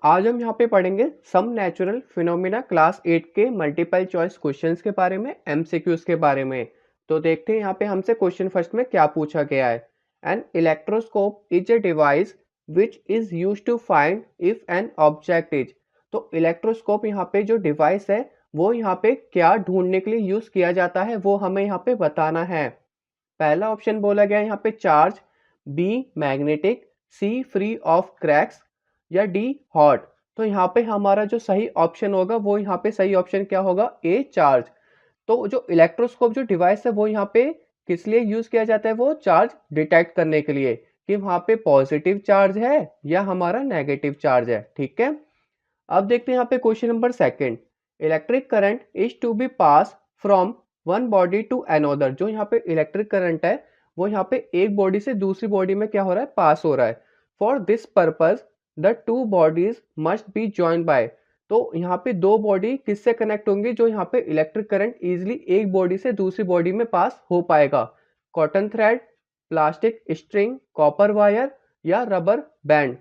आज हम यहाँ पे पढ़ेंगे सम नेचुरल फिनोमिना क्लास 8 के मल्टीपल चॉइस क्वेश्चंस के बारे में, एमसीक्यूज के बारे में। तो देखते हैं यहाँ पे हमसे क्वेश्चन फर्स्ट में क्या पूछा गया है। An electroscope is a device which is use to find if an object is. तो इलेक्ट्रोस्कोप यहाँ पे जो डिवाइस है वो यहाँ पे क्या ढूंढने के लिए यूज किया जाता है वो हमें यहाँ पे बताना है। पहला ऑप्शन बोला गया यहाँ पे charge, B magnetic, C free of cracks या डी हॉट। तो यहाँ पे हमारा जो सही ऑप्शन होगा वो यहाँ पे सही ऑप्शन क्या होगा, ए चार्ज। तो जो इलेक्ट्रोस्कोप जो डिवाइस है वो यहाँ पे किस लिए यूज किया जाता है, वो चार्ज डिटेक्ट करने के लिए कि वहां पे पॉजिटिव चार्ज है या हमारा नेगेटिव चार्ज है। ठीक है, अब देखते हैं यहाँ पे question number second. Electric current is to be pass from one body to another. जो यहाँ पे इलेक्ट्रिक करंट है वो यहाँ पे एक बॉडी से दूसरी बॉडी में क्या हो रहा है, पास हो रहा है। For this purpose the two bodies must be joint by. तो यहाँ पे दो बॉडी किससे कनेक्ट होंगे, जो यहाँ पे इलेक्ट्रिक करंट इजिली एक बॉडी से दूसरी बॉडी में पास हो पाएगा। Cotton thread, plastic string, copper wire या रबर बैंड।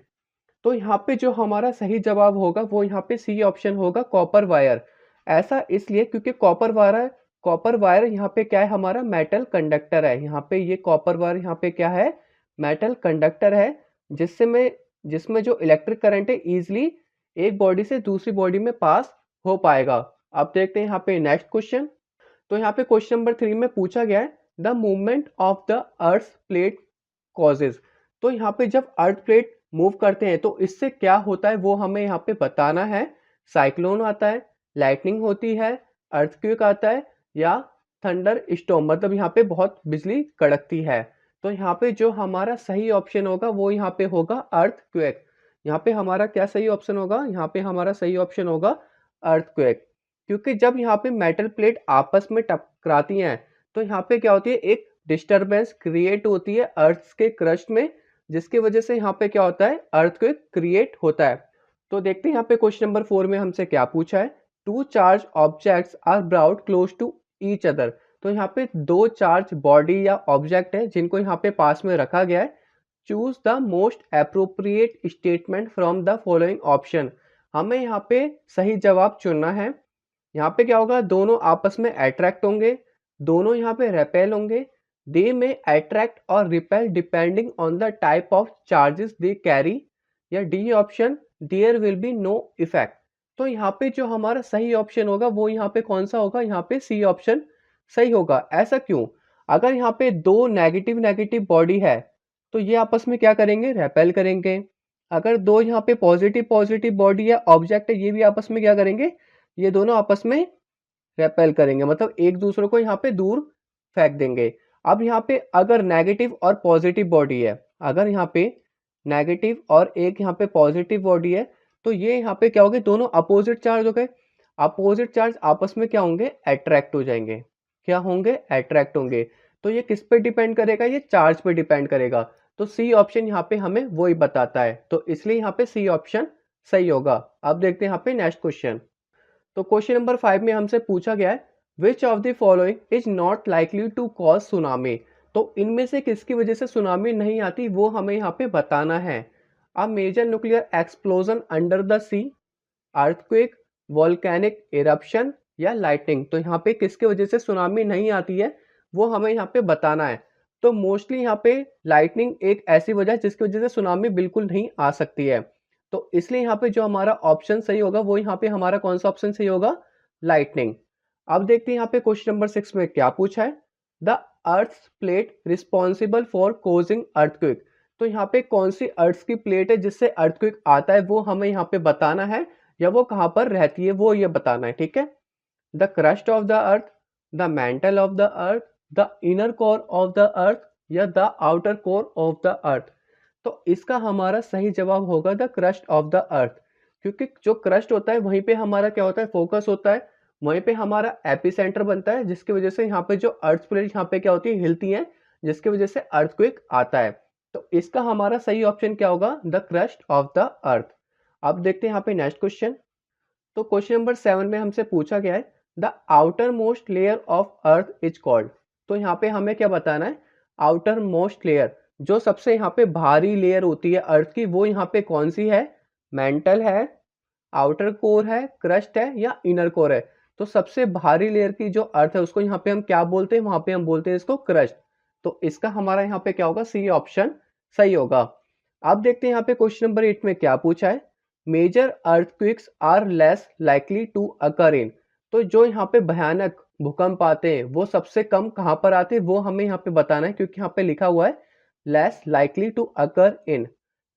तो यहाँ पे जो हमारा सही जवाब होगा वो यहाँ पे सी ऑप्शन होगा, कॉपर वायर। ऐसा इसलिए क्योंकि कॉपर वायर यहाँ पे क्या है, हमारा मेटल कंडक्टर है। यहाँ पे ये कॉपर वायर यहाँ पे क्या है, मेटल कंडक्टर है, जिसमें जो इलेक्ट्रिक करंट है इजिली एक बॉडी से दूसरी बॉडी में पास हो पाएगा। अब देखते हैं यहाँ पे नेक्स्ट क्वेश्चन। तो यहाँ पे क्वेश्चन नंबर 3 में पूछा गया है the movement of the earth plate causes. तो यहाँ पे जब अर्थ प्लेट मूव करते हैं तो इससे क्या होता है वो हमें यहाँ पे बताना है। साइक्लोन आता है, लाइटनिंग होती है, अर्थक्वेक आता है या थंडर स्टॉर्म, मतलब यहाँ पे बहुत बिजली कड़कती है। तो यहाँ पे जो हमारा सही ऑप्शन होगा वो यहाँ पे होगा अर्थक्वेक। यहाँ पे हमारा क्या सही ऑप्शन होगा, यहाँ पे हमारा सही ऑप्शन होगा अर्थक्वेक। क्योंकि जब यहाँ पे मेटल प्लेट आपस में टकराती हैं तो यहाँ पे क्या होती है, एक डिस्टरबेंस क्रिएट होती है अर्थ के क्रस्ट में, जिसकी वजह से यहाँ पे क्या होता है, अर्थक्वेक क्रिएट होता है। तो देखते हैं यहाँ पे क्वेश्चन नंबर 4 में हमसे क्या पूछा है। Two charge objects are brought close to each other. तो यहाँ पे दो चार्ज बॉडी या ऑब्जेक्ट है जिनको यहाँ पे पास में रखा गया है। Choose the most appropriate statement from the following option. हमें यहाँ पे सही जवाब चुनना है। यहाँ पे क्या होगा, दोनों आपस में अट्रैक्ट होंगे, दोनों यहाँ पे रेपेल होंगे। दे में अट्रैक्ट और repel depending on the type of charges they carry. या D option, there will be no effect. तो यहाँ पे जो हमारा सही ऑप्शन होगा वो यहाँ पे कौन सा होगा, यहाँ पे सी ऑप्शन सही होगा। ऐसा क्यों, अगर यहाँ पे दो नेगेटिव नेगेटिव बॉडी है तो ये आपस में क्या करेंगे, रेपेल करेंगे। अगर दो यहाँ पे पॉजिटिव पॉजिटिव बॉडी या ऑब्जेक्ट है, ये भी आपस में क्या करेंगे, ये दोनों आपस में रेपेल करेंगे, मतलब एक दूसरे को यहाँ पे दूर फेंक देंगे। अब यहाँ पे अगर नेगेटिव और पॉजिटिव बॉडी है, अगर यहाँ पे नेगेटिव और एक यहाँ पे पॉजिटिव बॉडी है तो ये यहाँ पे क्या हो गए, दोनों अपोजिट चार्ज हो गए। अपोजिट चार्ज आपस में क्या होंगे, अट्रैक्ट हो जाएंगे। क्या होंगे, अट्रैक्ट होंगे। तो ये किस पे डिपेंड करेगा, ये चार्ज पे डिपेंड करेगा। तो सी ऑप्शन यहाँ पे हमें वो ही बताता है, तो इसलिए यहाँ पे सी ऑप्शन सही होगा। अब देखते हैं यहाँ पे नेक्स्ट क्वेश्चन। तो क्वेश्चन नंबर 5 में हमसे पूछा गया है which of the following is not likely to cause tsunami. तो इनमें से किसकी वजह से सुनामी नहीं आती वो हमें यहाँ पे बताना है। A major nuclear explosion under the sea, earthquake, volcanic eruption या लाइटनिंग। तो यहाँ पे किसकी वजह से सुनामी नहीं आती है वो हमें यहाँ पे बताना है। तो मोस्टली यहाँ पे लाइटनिंग एक ऐसी वजह है जिसकी वजह से सुनामी बिल्कुल नहीं आ सकती है। तो इसलिए यहाँ पे जो हमारा ऑप्शन सही होगा वो यहाँ पे हमारा कौन सा ऑप्शन सही होगा, लाइटनिंग। अब देखते हैं यहाँ पे क्वेश्चन नंबर 6 में क्या पूछा है। The earth plate responsible for causing earthquake. तो यहाँ पे कौन सी अर्थ की प्लेट है जिससे अर्थक्वेक आता है वो हमें यहाँ पे बताना है, या वो कहाँ पर रहती है वो ये बताना है। ठीक है, the crust of the earth, the mantle of the earth, the inner core of the earth या the outer core of the earth. तो इसका हमारा सही जवाब होगा the crust of the earth. क्योंकि जो क्रस्ट होता है वहीं पे हमारा क्या होता है, फोकस होता है, वहीं पे हमारा एपिसेंटर बनता है, जिसकी वजह से यहाँ पे जो अर्थ प्लेट यहाँ पे क्या होती है, हिलती है, जिसकी वजह से अर्थक्वेक आता है। तो इसका हमारा सही ऑप्शन क्या होगा, द क्रस्ट ऑफ द अर्थ। अब देखते हैं यहाँ पे नेक्स्ट क्वेश्चन। तो क्वेश्चन नंबर 7 में हमसे पूछा गया है the outer most layer of earth is called. तो यहाँ पे हमें क्या बताना है, आउटर मोस्ट लेयर, जो सबसे यहाँ पे भारी लेयर होती है अर्थ की, वो यहाँ पे कौन सी है, मेंटल है, आउटर कोर है, क्रस्ट है या इनर कोर है। तो सबसे बाहरी लेयर की जो अर्थ है उसको यहाँ पे हम क्या बोलते हैं, वहां पे हम बोलते हैं इसको क्रस्ट। तो इसका हमारा यहाँ पे क्या होगा, सी ऑप्शन सही होगा। अब देखते हैं यहाँ पे क्वेश्चन नंबर 8 में क्या पूछा है। Major earthquakes are less likely to occur in. तो जो यहाँ पे भयानक भूकंप आते हैं वो सबसे कम कहाँ पर आते हैं वो हमें यहाँ पे बताना है, क्योंकि यहाँ पे लिखा हुआ है less likely to occur in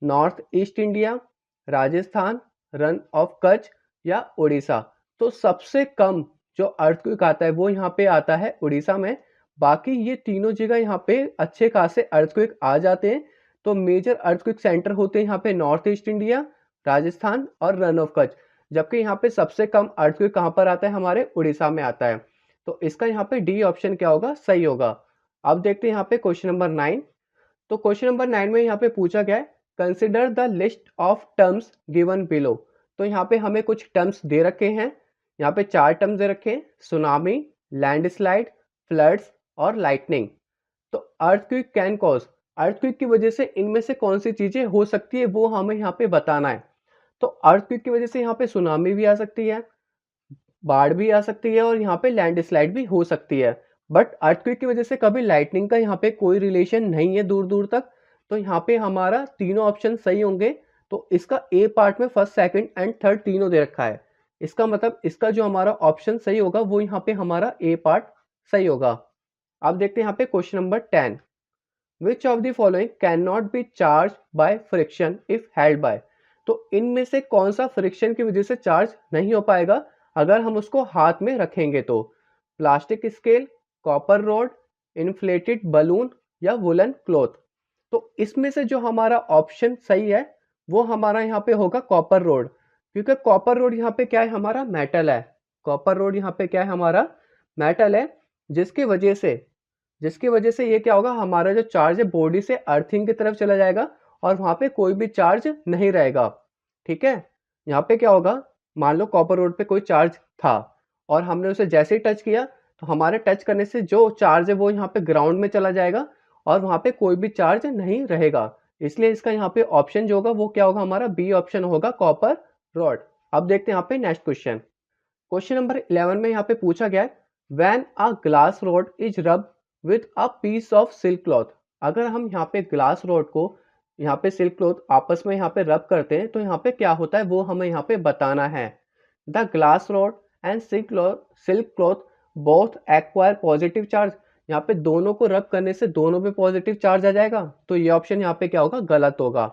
north east India, Rajasthan, Rann of Kutch या उड़ीसा। तो सबसे कम जो अर्थक्वेक आता है वो यहाँ पे आता है उड़ीसा में। बाकी ये तीनों जगह यहाँ पे अच्छे खासे अर्थक्वेक आ जाते हैं। तो मेजर अर्थक्वेक सेंटर होते हैं यहाँ पे नॉर्थ ईस्ट इंडिया, राजस्थान और रन ऑफ कच्छ। जबकि यहाँ पे सबसे कम अर्थक्वेक कहाँ पर आता है, हमारे उड़ीसा में आता है। तो इसका यहाँ पे डी ऑप्शन क्या होगा, सही होगा। अब देखते हैं यहाँ पे क्वेश्चन नंबर 9। तो क्वेश्चन नंबर 9 में यहाँ पे पूछा गया है consider the list of terms given below. तो यहाँ पे हमें कुछ टर्म्स दे रखे हैं। यहाँ पे 4 टर्म्स दे रखे हैं, सुनामी, लैंडस्लाइड, फ्लड्स और लाइटनिंग। तो अर्थक्वेक कैन कॉज, अर्थक्वेक की वजह से इनमें से कौन सी चीजें हो सकती है वो हमें यहाँ पे बताना है। तो अर्थक्वेक की वजह से यहाँ पे सुनामी भी आ सकती है, बाढ़ भी आ सकती है और यहाँ पे लैंडस्लाइड भी हो सकती है। बट अर्थक्वेक की वजह से कभी लाइटनिंग का यहाँ पे कोई रिलेशन नहीं है दूर दूर तक। तो यहाँ पे हमारा तीनों ऑप्शन सही होंगे। तो इसका ए पार्ट में फर्स्ट, सेकंड एंड थर्ड तीनों दे रखा है। इसका मतलब इसका जो हमारा ऑप्शन सही होगा वो यहाँ पे हमारा ए पार्ट सही होगा। अब देखते हैं यहाँ पे question number 10। Which of the following can not be charge by friction if held by. तो इनमें से कौन सा फ्रिक्शन की वजह से चार्ज नहीं हो पाएगा अगर हम उसको हाथ में रखेंगे। तो plastic scale, copper rod, inflated balloon या वुलन क्लॉथ। तो इसमें से जो हमारा ऑप्शन सही है वो हमारा यहाँ पे होगा कॉपर रोड। क्योंकि कॉपर रोड यहाँ पे क्या है, हमारा मेटल है। कॉपर रोड यहाँ पे क्या है, हमारा मेटल है, जिसकी वजह से ये क्या होगा, हमारा जो चार्ज है बॉडी से अर्थिंग की तरफ चला जाएगा और वहां पे कोई भी चार्ज नहीं रहेगा। ठीक है, यहाँ पे क्या होगा, मान लो कॉपर रोड पे कोई चार्ज था और हमने उसे जैसे ही टच किया तो हमारे टच करने से जो चार्ज है वो यहाँ पे ग्राउंड में चला जाएगा और वहां पे कोई भी चार्ज नहीं रहेगा। इसलिए इसका यहाँ पे ऑप्शन जो होगा वो क्या होगा, हमारा बी ऑप्शन होगा, कॉपर रॉड। अब देखते हैं यहाँ पे नेक्स्ट क्वेश्चन। क्वेश्चन नंबर 11 में यहाँ पे पूछा गया है when a glass rod is rub with a piece of silk cloth. अगर हम यहाँ पे ग्लास रॉड को यहाँ पे सिल्क क्लॉथ आपस में यहाँ पे रब करते हैं तो यहाँ पे क्या होता है वो हमें यहाँ पे बताना है। The glass rod and silk cloth both acquire positive charge. यहाँ पे दोनों को रब करने से दोनों पे पॉजिटिव चार्ज आ जाएगा। तो ये ऑप्शन यहाँ पे क्या होगा, गलत होगा।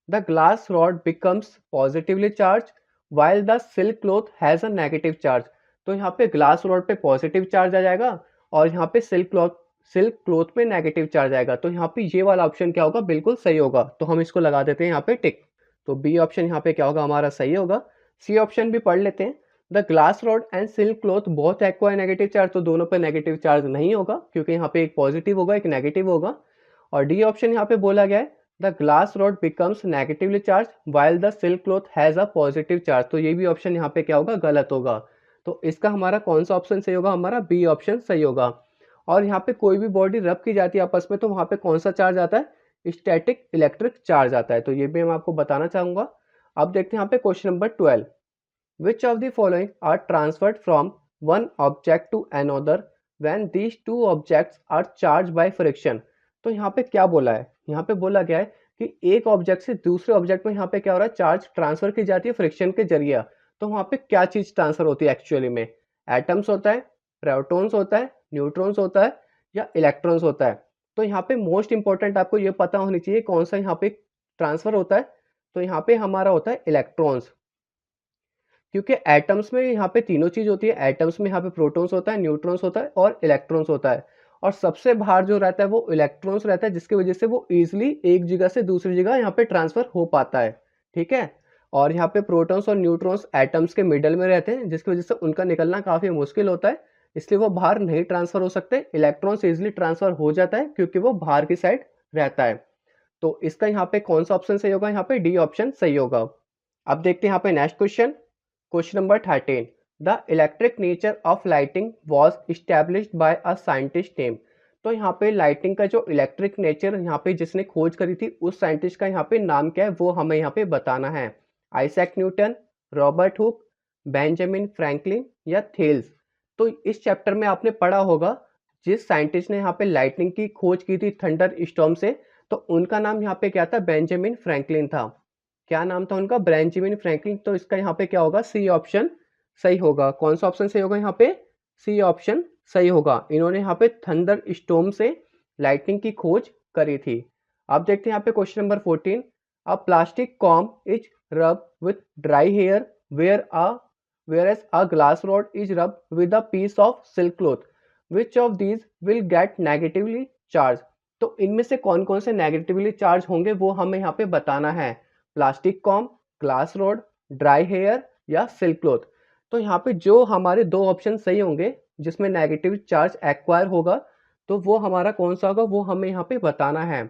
The glass rod becomes positively charge while the silk cloth has a negative charge. तो यहाँ पे ग्लास रॉड पे पॉजिटिव चार्ज आ जाएगा और यहाँ पे सिल्क क्लॉथ पे नेगेटिव चार्ज आएगा। तो यहाँ पे ये वाला ऑप्शन क्या होगा, बिल्कुल सही होगा। तो हम इसको लगा देते हैं यहाँ पे टिक। तो बी ऑप्शन यहाँ पे क्या होगा, हमारा सही होगा। सी ऑप्शन भी पढ़ लेते हैं। The glass rod and silk cloth both acquire negative charge. तो दोनों पे नेगेटिव चार्ज नहीं होगा क्योंकि यहाँ पे एक पॉजिटिव होगा एक नेगेटिव होगा। और डी ऑप्शन यहाँ पे बोला गया है the glass rod becomes negatively charge while the silk cloth has a positive charge. तो ये भी ऑप्शन यहाँ पे क्या होगा, गलत होगा। तो इसका हमारा कौन सा ऑप्शन सही होगा, हमारा बी ऑप्शन सही होगा। और यहाँ पे कोई भी बॉडी रब की जाती है आपस में तो वहां पे कौन सा चार्ज आता है, स्टैटिक इलेक्ट्रिक चार्ज आता है। तो ये भी मैं आपको बताना चाहूंगा। अब देखते हैं यहाँ पे question number 12। Which of the following are transferred from one object to another when these two objects are charge by friction. तो यहाँ पे क्या बोला है, यहाँ पे बोला गया है कि एक ऑब्जेक्ट से दूसरे ऑब्जेक्ट में यहाँ पे क्या हो रहा है, चार्ज ट्रांसफर की जाती है फ्रिक्शन के जरिए। तो वहां पे क्या चीज ट्रांसफर होती है एक्चुअली में, एटम्स होता है, प्रोटॉन्स होता है, न्यूट्रॉन्स होता है या इलेक्ट्रॉन्स होता है। तो यहाँ पे मोस्ट इंपॉर्टेंट आपको ये पता होनी चाहिए कौन सा यहाँ पे ट्रांसफर होता है। तो यहाँ पे हमारा होता है इलेक्ट्रॉन्स। क्योंकि एटम्स में यहाँ पे तीनों चीज होती है, एटम्स में यहाँ पे प्रोटॉन्स होता है, न्यूट्रॉन्स होता है और इलेक्ट्रॉन्स होता है। और सबसे बाहर जो रहता है वो इलेक्ट्रॉन्स रहता है, जिसकी वजह से वो इजिली एक जगह से दूसरी जगह यहाँ पे ट्रांसफर हो पाता है। ठीक है, और यहाँ पे प्रोटॉन्स और न्यूट्रॉन्स एटम्स के मिडल में रहते हैं, जिसकी वजह से उनका निकलना काफी मुश्किल होता है, इसलिए वो बाहर नहीं ट्रांसफर हो सकते। इलेक्ट्रॉन्स इजिली ट्रांसफर हो जाता है क्योंकि वो बाहर की साइड रहता है। तो इसका यहाँ पे कौन सा ऑप्शन सही होगा, यहाँ पे डी ऑप्शन सही होगा। अब देखते हैं यहाँ पे next question, question number 13। The electric nature of lighting was established bye a scientist name. तो यहाँ पे लाइटिंग का जो इलेक्ट्रिक नेचर यहाँ पे जिसने खोज करी थी उस साइंटिस्ट का यहाँ पे नाम क्या है वो हमें यहाँ पे बताना है। Isaac Newton, Robert Hooke, Benjamin Franklin या थेल्स। तो इस चैप्टर में आपने पढ़ा होगा जिस साइंटिस्ट ने यहाँ पे लाइटनिंग की खोज की थी थंडर स्टॉर्म से, तो उनका नाम यहाँ पे क्या था, बेंजामिन फ्रैंकलिन था। क्या नाम था उनका, बेंजामिन फ्रैंकलिन। तो इसका यहाँ पे क्या होगा, सी ऑप्शन सही होगा। कौन सा ऑप्शन सही होगा यहाँ पे, सी ऑप्शन सही होगा। इन्होंने यहाँ पे थंडर स्टॉर्म से लाइटनिंग की खोज करी थी। अब देखते हैं यहाँ पे question number 14। A plastic comb is rub with dry hair whereas a glass rod is rubbed with a piece of silk cloth. Which of these will get negatively charged? तो इनमें से कौन कौन से नेगेटिवली चार्ज होंगे वो हमें यहाँ पे बताना है। Plastic comb, glass rod, dry hair या सिल्क क्लोथ। तो यहाँ पे जो हमारे दो ऑप्शन सही होंगे जिसमें नेगेटिव चार्ज एक्वायर होगा, तो वो हमारा कौन सा होगा वो हमें यहाँ पे बताना है।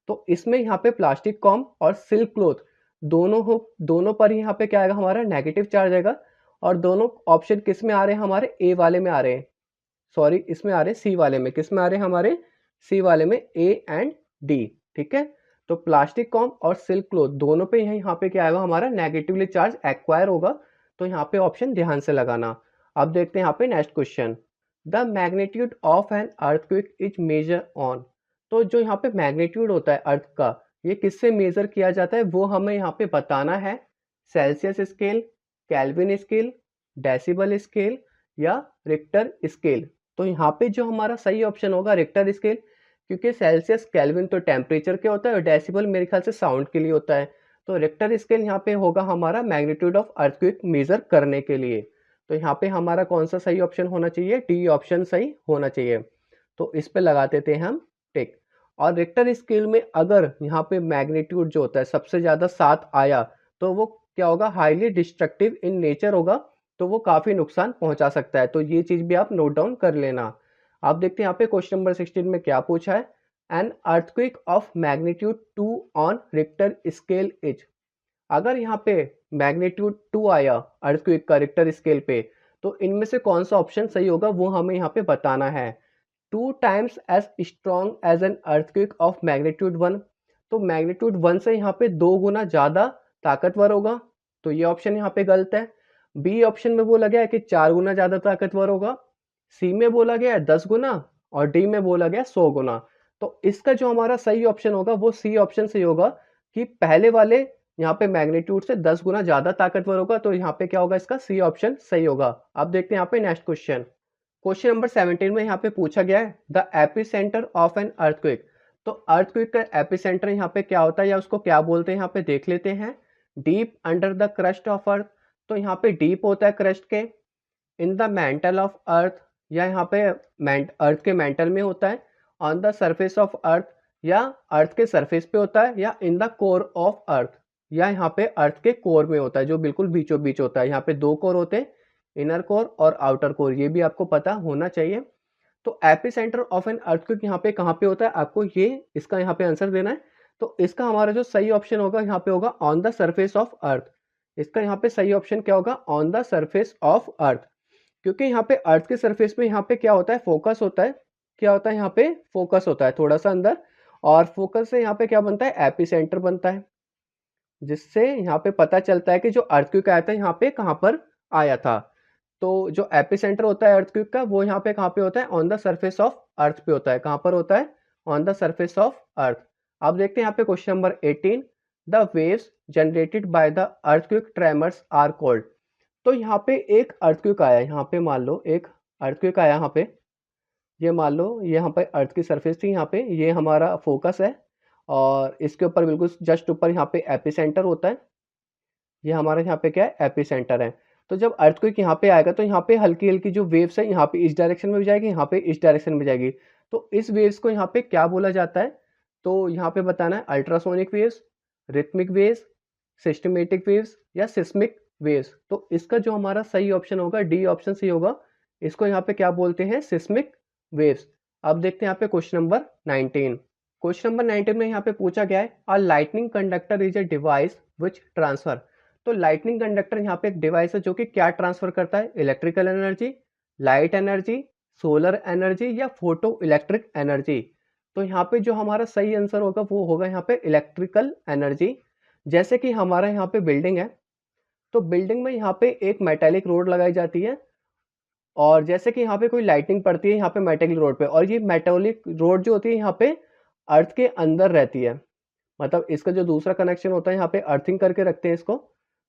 तो इसमें यहाँ पे प्लास्टिक कॉम और सिल्क क्लोथ दोनों पर ही यहाँ पे क्या आएगा, हमारा नेगेटिव चार्ज आएगा। और दोनों ऑप्शन किस में आ रहे हैं, हमारे ए वाले में आ रहे हैं, सॉरी इसमें आ रहे हैं सी वाले में। किस में आ रहे हैं, हमारे सी वाले में, ए एंड डी। ठीक है, तो प्लास्टिक कॉम और सिल्क क्लोथ दोनों पे यहाँ पे क्या आएगा, हमारा नेगेटिवली चार्ज एक्वायर होगा। तो यहाँ पे ऑप्शन ध्यान से लगाना। अब देखते हैं यहाँ पे next question. The magnitude of an earthquake is major on. तो जो यहाँ पे मैग्नीट्यूड होता है अर्थ का, ये किससे मेजर किया जाता है वो हमें यहाँ पे बताना है। Celsius scale, kelvin scale, decibel scale या रिक्टर स्केल। तो यहाँ पे जो हमारा सही ऑप्शन होगा रिक्टर स्केल, क्योंकि सेल्सियस केल्विन तो टेम्परेचर के होता है और डेसिबल मेरे ख्याल से साउंड के लिए होता है। तो रिक्टर स्केल यहाँ पे होगा हमारा मैग्नीट्यूड ऑफ अर्थक्वेक मेजर करने के लिए। तो यहाँ पे हमारा कौन सा सही ऑप्शन होना चाहिए, डी ऑप्शन सही होना चाहिए। तो इस पे लगा देते हैं हम टिक। और रिक्टर स्केल में अगर यहाँ पे मैग्नीट्यूड जो होता है सबसे ज्यादा 7 आया तो वो क्या होगा, हाईली डिस्ट्रक्टिव इन नेचर होगा, तो वो काफी नुकसान पहुंचा सकता है। तो ये चीज भी आप नोट डाउन कर लेना। आप देखते हैं यहाँ पे क्वेश्चन नंबर 16 में क्या पूछा है। N earthquake of magnitude 2 on Richter scale is. अगर यहाँ पे मैग्नीट्यूड 2 आया अर्थक्वेक का रिक्टर स्केल पे, तो इनमें से कौन सा ऑप्शन सही होगा वो हमें यहाँ पे बताना है। 2 times as strong as an earthquake of magnitude 1। तो मैग्नीट्यूड 1 से यहाँ पे 2 गुना ज्यादा ताकतवर होगा, तो ये ऑप्शन यहाँ पे गलत है। बी ऑप्शन में बोला गया है कि 4 गुना ज्यादा ताकतवर होगा, सी में बोला गया है 10 गुना और डी में बोला गया 100 गुना। तो इसका जो हमारा सही ऑप्शन होगा वो सी ऑप्शन सही होगा कि पहले वाले यहाँ पे मैग्नीट्यूड से 10 गुना ज्यादा ताकतवर होगा। तो यहाँ पे क्या होगा, इसका सी ऑप्शन सही होगा। अब देखते हैं यहाँ पे नेक्स्ट क्वेश्चन। क्वेश्चन नंबर 17 में यहाँ पे पूछा गया है the epicentre of an earthquake. तो अर्थक्वेक का एपिसेंटर यहाँ पे क्या होता है या उसको क्या बोलते हैं यहाँ पे देख लेते हैं। Deep under the crust of earth. तो यहाँ पे डीप होता है क्रस्ट के, in the mental of earth या यहाँ पे अर्थ के मेंटल में होता है, ऑन द सरफेस ऑफ अर्थ या अर्थ के सरफेस पे होता है, या in the core of earth या यहाँ पे अर्थ के कोर में होता है जो बिल्कुल बीचों बीच होता है। यहाँ पे 2 कोर होते हैं, इनर कोर और आउटर कोर, ये भी आपको पता होना चाहिए। तो एपिसेंटर ऑफ एन अर्थक्वेक यहाँ पे कहाँ पे होता है, आपको ये इसका यहाँ पे आंसर देना है। तो इसका हमारा जो सही ऑप्शन होगा यहाँ पे होगा ऑन द सरफेस ऑफ अर्थ। इसका यहाँ पे सही ऑप्शन क्या होगा, ऑन द सरफेस ऑफ अर्थ। क्योंकि यहाँ पे अर्थ के सरफेस में यहाँ पे क्या होता है, फोकस होता है। क्या होता है यहाँ पे, फोकस होता है थोड़ा सा अंदर, और फोकस से यहाँ पे क्या बनता है, एपिसेंटर बनता है, जिससे यहाँ पे पता चलता है कि जो अर्थक्वेक आया था यहाँ पे कहाँ पर आया था। तो जो एपिसेंटर होता है अर्थक्वेक का वो यहाँ पे कहाँ पे होता है, on the surface of earth पे होता है। कहाँ पर होता है, on the surface of earth. अब देखते हैं यहाँ पे question number 18। The waves generated by the earthquake tremors are called. तो यहाँ पे एक अर्थक्वेक आया, यहाँ पे मान लो एक अर्थक्वेक आया यहाँ पे, ये मान लो ये यहाँ पे अर्थ की सरफेस थी, यहाँ पे ये हमारा फोकस है और इसके ऊपर बिल्कुल जस्ट ऊपर यहाँ पे एपिसेंटर होता है। ये हमारा यहाँ पे क्या है, एपिसेंटर है। तो जब अर्थक्वेक यहाँ पे आएगा तो यहाँ पे हल्की हल्की जो वेव्स है यहाँ पे इस डायरेक्शन में भी जाएगी, यहाँ पे इस डायरेक्शन में जाएगी। तो इस वेव्स को यहाँ पे क्या बोला जाता है, तो यहाँ पे बताना है ultrasonic waves, rhythmic waves, systematic waves या सिस्मिक वेव्स। तो इसका जो हमारा सही ऑप्शन होगा डी ऑप्शन सही होगा। इसको यहाँ पे क्या बोलते हैं, सिस्मिक वेव्स। अब देखते हैं यहाँ पे क्वेश्चन नंबर 19। क्वेश्चन नंबर 19 में यहाँ पे पूछा गया है a lightning conductor is a device which transfer. तो लाइटनिंग कंडक्टर यहाँ पे एक डिवाइस है जो कि क्या ट्रांसफर करता है, electrical energy, light energy, solar energy या फोटो इलेक्ट्रिक एनर्जी। तो यहाँ पे जो हमारा सही आंसर होगा वो होगा यहाँ पे इलेक्ट्रिकल एनर्जी। जैसे कि हमारा यहाँ पे बिल्डिंग है, तो बिल्डिंग में यहाँ पे एक मेटेलिक रोड लगाई जाती है, और जैसे कि यहाँ पे कोई लाइटिंग पड़ती है यहाँ पे मेटेलिक रोड पे, और ये मेटेलिक रोड जो होती है यहाँ पे अर्थ के अंदर रहती है। मतलब इसका जो दूसरा कनेक्शन होता है यहाँ पे अर्थिंग करके रखते हैं इसको,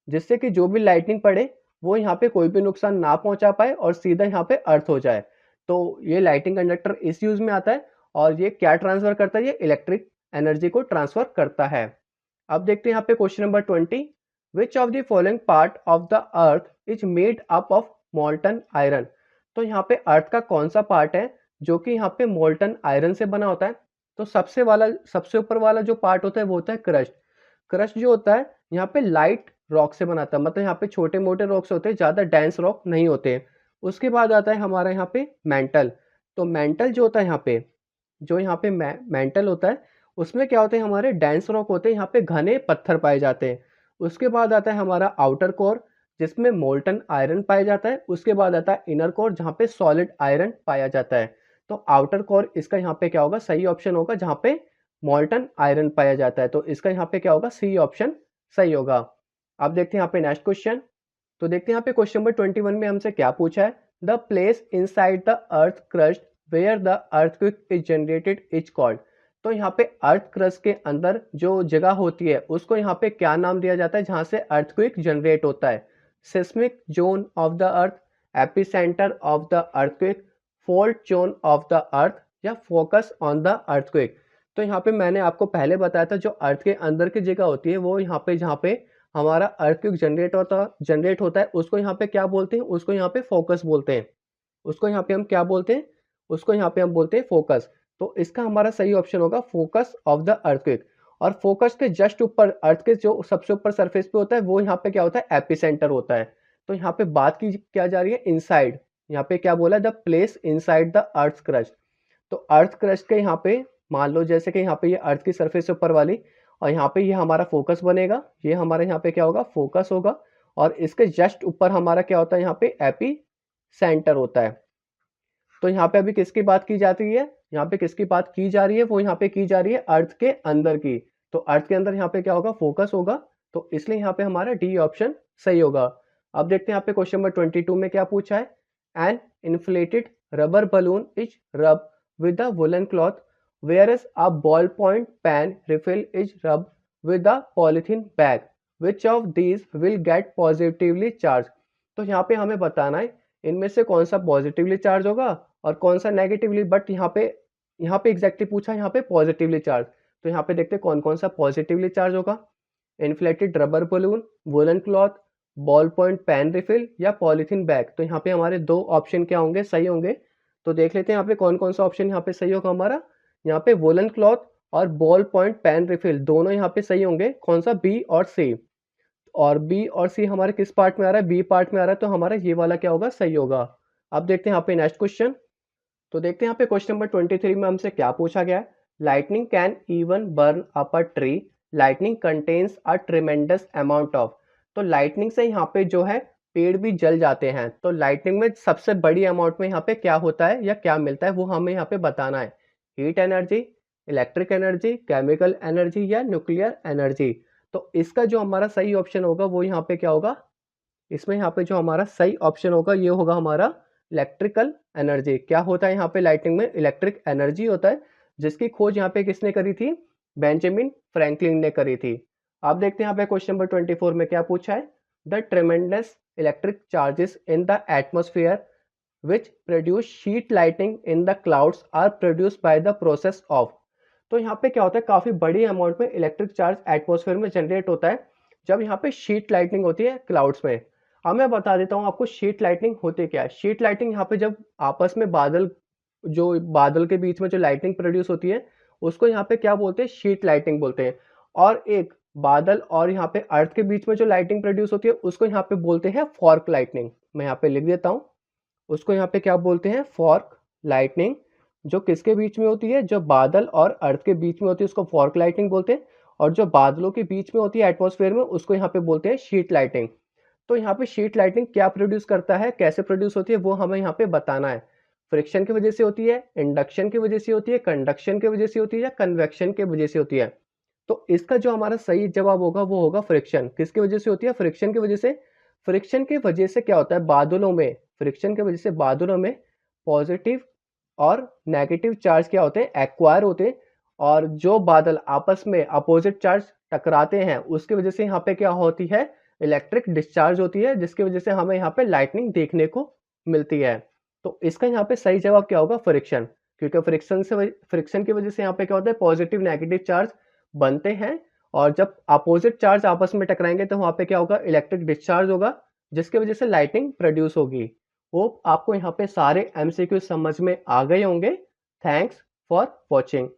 जिससे कि जो भी लाइटनिंग पड़े वो यहाँ पे कोई भी नुकसान ना पहुंचा पाए और सीधा यहाँ पे अर्थ हो जाए। तो ये लाइटिंग कंडक्टर इस यूज में आता है, और ये क्या ट्रांसफर करता है, ये इलेक्ट्रिक एनर्जी को ट्रांसफर करता है। अब देखते हैं यहाँ पे question number 20, which of the following part of the earth is made up of molten iron. तो यहाँ पे अर्थ का कौन सा पार्ट है जो कि यहाँ पे मोल्टन आयरन से बना होता है। तो सबसे ऊपर वाला जो पार्ट होता है वो होता है क्रस्ट। क्रस्ट जो होता है यहाँ पे लाइट रॉक से बनाता है, मतलब यहाँ पे छोटे मोटे रॉक्स होते हैं, ज़्यादा डेंस रॉक नहीं होते। उसके बाद आता है हमारा यहाँ पे मेंटल। तो मेंटल जो होता है यहाँ पे, जो यहाँ पे मेंटल होता है, उसमें क्या होते हैं, हमारे डेंस रॉक होते हैं, यहाँ पे घने पत्थर पाए जाते हैं। उसके बाद आता है हमारा आउटर कोर, जिसमें मोल्टन आयरन पाया जाता है। उसके बाद आता है इनर कोर, जहाँ पे सॉलिड आयरन पाया जाता है। तो आउटर कोर इसका यहाँ पे क्या होगा, सही ऑप्शन होगा, जहाँ पे मोल्टन आयरन पाया जाता है। तो इसका यहाँ पे क्या होगा, सी ऑप्शन सही होगा। अब देखते हैं यहाँ पे नेक्स्ट क्वेश्चन। तो देखते हैं यहाँ पे क्वेश्चन नंबर 21 में हमसे क्या पूछा है, the place inside the earth crust where the earthquake is generated is called. तो यहाँ पे अर्थ क्रस्ट के अंदर जो जगह होती है उसको यहाँ पे क्या नाम दिया जाता है जहाँ से अर्थक्वेक जनरेट होता है। Seismic zone of the earth, epicentre of the earthquake, fault zone of the earth, या फोकस ऑन द अर्थक्वेक। तो यहाँ पे मैंने आपको पहले बताया था जो अर्थ के अंदर की जगह होती है वो यहाँ पे जहाँ पे हमारा अर्थक्वेक जनरेट होता है उसको यहाँ पे क्या बोलते हैं, उसको यहाँ पे फोकस बोलते हैं। उसको यहाँ पे हम क्या बोलते हैं, उसको यहाँ पे हम बोलते हैं फोकस। तो इसका हमारा सही ऑप्शन होगा फोकस ऑफ द अर्थक्वेक। और फोकस के जस्ट ऊपर, अर्थ के जो सबसे ऊपर सरफेस पे होता है वो यहाँ पे क्या होता है, एपिसेंटर होता है। तो यहाँ पे बात की क्या जा रही है, इनसाइड। यहाँ पे क्या बोला, the place inside the earth crust. तो अर्थ क्रस्ट के यहाँ पे मान लो जैसे कि यहाँ पे ये अर्थ की सरफेस ऊपर वाली, और यहाँ पे ये हमारा फोकस बनेगा, ये हमारा यहाँ पे क्या होगा, फोकस होगा। और इसके जस्ट ऊपर हमारा क्या होता है, यहाँ पे एपी सेंटर होता है। तो यहाँ पे अभी किसकी बात की जाती है, यहाँ पे किसकी बात की जा रही है, वो यहाँ पे की जा रही है अर्थ के अंदर की। तो अर्थ के अंदर यहाँ पे क्या होगा, फोकस होगा। तो इसलिए यहाँ पे हमारा डी ऑप्शन सही होगा। अब देखते हैं यहाँ पे क्वेश्चन नंबर 22 में क्या पूछा है, an inflated rubber balloon is rub with a woollen cloth whereas a ballpoint pen refill is rubbed with a polythene bag. Which of these will get positively charged? तो यहाँ पे हमें बताना है इनमें से कौन सा पॉजिटिवली चार्ज होगा और कौन सा नेगेटिवली। बट यहाँ पे एग्जैक्टली पूछा है यहाँ पे पॉजिटिवली चार्ज। तो यहाँ पे देखते हैं कौन कौन सा पॉजिटिवली चार्ज होगा, inflated rubber balloon, woollen cloth, ball point pen refill, या पॉलीथीन बैग। तो यहाँ पे हमारे दो ऑप्शन क्या होंगे, सही होंगे। तो देख लेते हैं यहाँ पे कौन कौन सा ऑप्शन यहाँ पे सही होगा हमारा। यहाँ पे वुलन क्लॉथ और बॉल पॉइंट पेन रिफिल दोनों यहाँ पे सही होंगे। कौन सा, बी और सी। और बी और सी हमारे किस पार्ट में आ रहा है, बी पार्ट में आ रहा है। तो हमारा ये वाला क्या होगा, सही होगा। अब देखते हैं यहाँ पे नेक्स्ट क्वेश्चन। तो देखते हैं यहाँ पे क्वेश्चन नंबर 23 में हमसे क्या पूछा गया है, lightning can even burn up a tree, lightning contains a tremendous amount of. तो लाइटनिंग से यहाँ पे जो है पेड़ भी जल जाते हैं। तो लाइटनिंग में सबसे बड़ी अमाउंट में यहाँ पे क्या होता है या क्या मिलता है वो हमें यहाँ पे बताना है। Heat energy, electric energy, chemical energy, या न्यूक्लियर एनर्जी। तो इसका जो हमारा सही ऑप्शन होगा वो यहाँ पे क्या होगा, इसमें यहाँ पे जो हमारा सही ऑप्शन होगा ये होगा हमारा इलेक्ट्रिकल एनर्जी। क्या होता है यहाँ पे लाइटिंग में, इलेक्ट्रिक एनर्जी होता है, जिसकी खोज यहाँ पे किसने करी थी, बेंजामिन फ्रैंकलिन ने करी थी। आप देखते हैं यहाँ पे क्वेश्चन नंबर 24 में क्या पूछा है, the ट्रेमेंडस electric charges in the atmosphere which produce sheet lighting in the clouds are produced by the process of। तो यहाँ पे क्या होता है, काफी बड़ी अमाउंट में इलेक्ट्रिक चार्ज एटमॉस्फेयर में जनरेट होता है जब यहाँ पे शीट लाइटनिंग होती है क्लाउड्स में। अब मैं बता देता हूँ आपको शीट लाइटनिंग होती क्या है। शीट लाइटनिंग यहाँ पे जब आपस में बादल के बीच में जो लाइटनिंग प्रोड्यूस होती है उसको यहाँ पे क्या बोलते हैं, शीट लाइटनिंग बोलते हैं। और एक बादल और यहाँ पे अर्थ के बीच में जो लाइटिंग प्रोड्यूस होती है उसको यहाँ पे बोलते हैं फॉर्क लाइटनिंग। मैं यहाँ पे लिख देता हूँ, उसको यहाँ पे क्या बोलते हैं, फॉर्क लाइटनिंग। जो किसके बीच में होती है, जो बादल और अर्थ के बीच में होती है उसको फॉर्क लाइटनिंग बोलते हैं। और जो बादलों के बीच में होती है एटमॉस्फेयर में उसको यहाँ पे बोलते हैं शीट लाइटिंग। तो यहाँ पे शीट लाइटनिंग क्या प्रोड्यूस करता है, कैसे प्रोड्यूस होती है वो हमें यहाँ पे बताना है। फ्रिक्शन की वजह से होती है, इंडक्शन की वजह से होती है, कंडक्शन की वजह से होती है, या कन्वेक्शन की वजह से होती है। तो इसका जो हमारा सही जवाब होगा वो होगा फ्रिक्शन। किसकी वजह से होती है, फ्रिक्शन की वजह से। फ्रिक्शन की वजह से क्या होता है, बादलों में फ्रिक्शन की वजह से बादलों में पॉजिटिव और नेगेटिव चार्ज क्या होते हैं, एक्वायर होते हैं। और जो बादल आपस में अपोजिट चार्ज टकराते हैं उसकी वजह से यहाँ पे क्या होती है, इलेक्ट्रिक डिस्चार्ज होती है, जिसकी वजह से हमें यहाँ पे लाइटनिंग देखने को मिलती है। तो इसका यहाँ पे सही जवाब क्या होगा, फ्रिक्शन। क्योंकि फ्रिक्शन की वजह से यहाँ पे क्या होता है, पॉजिटिव नेगेटिव चार्ज बनते हैं। और जब अपोजिट चार्ज आपस में टकराएंगे तो वहां पे क्या होगा, इलेक्ट्रिक डिस्चार्ज होगा, जिसकी वजह से लाइटिंग प्रोड्यूस होगी। होप आपको यहाँ पे सारे एमसीक्यू समझ में आ गए होंगे। Thanks for watching.